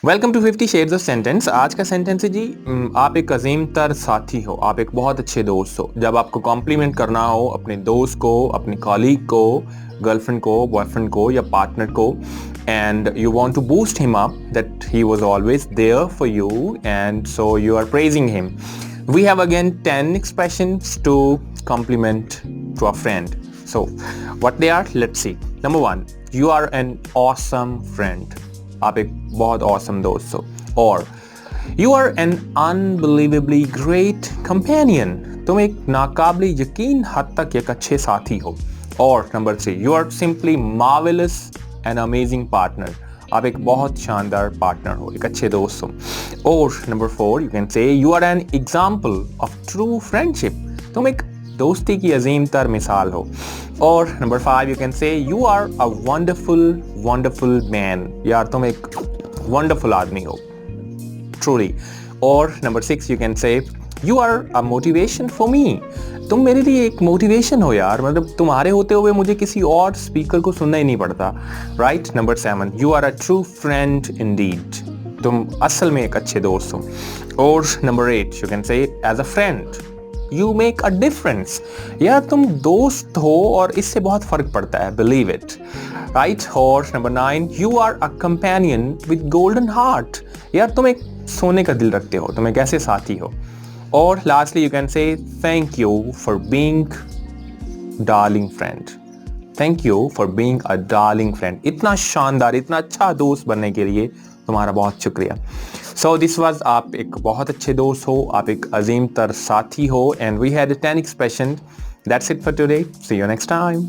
Welcome to 50 shades of sentence. आज का sentence है जी, आप एक अजीम तर साथी हो, आप एक बहुत अच्छे दोस्त हो। जब आपको कॉम्प्लीमेंट करना हो अपने दोस्त को, अपने कॉलीग को, गर्लफ्रेंड को, बॉयफ्रेंड को या पार्टनर को, and you want to boost him up that he was always there for you and so you are praising him. We have again 10 expressions to compliment to a friend. So, what they are, let's see. Number one, you are an awesome friend. आप एक बहुत awesome दोस्त हो. Or, you are an unbelievably great companion. तुम एक नाकाबिले यकीन हद तक एक अच्छे साथी हो. Or, number three, you are simply marvelous and amazing partner. आप एक बहुत शानदार पार्टनर हो, एक अच्छे दोस्त हो. और number four, you can say you are an example of true friendship. तुम एक दोस्ती की अजीम तर मिसाल हो. और number five, you can say you are a wonderful wonderful man. यार तुम एक वंडरफुल आदमी हो, ट्रूली. और number six, you can say you are a motivation for me. तुम मेरे लिए एक मोटिवेशन हो यार, मतलब तुम्हारे होते हुए मुझे किसी और स्पीकर को सुनना ही नहीं पड़ता. Right. Number seven, you are a true friend indeed. तुम असल में एक अच्छे दोस्त हो. और number eight, you can say as a friend you make a difference. यार तुम दोस्त हो और इससे बहुत फर्क पड़ता है, बिलीव इट. राइट. और number nine, you are a companion with golden heart. यार तुम एक सोने का दिल रखते हो, तुम एक ऐसे साथी हो. और लास्टली, यू कैन से thank you for being darling friend. Thank you for being a darling friend. इतना शानदार, इतना अच्छा दोस्त बनने के लिए तुम्हारा बहुत शुक्रिया. सो दिस वाज, आप एक बहुत अच्छे दोस्त हो, आप एक अजीम तर साथी हो, and we had 10 expression. That's it for today. See you next time.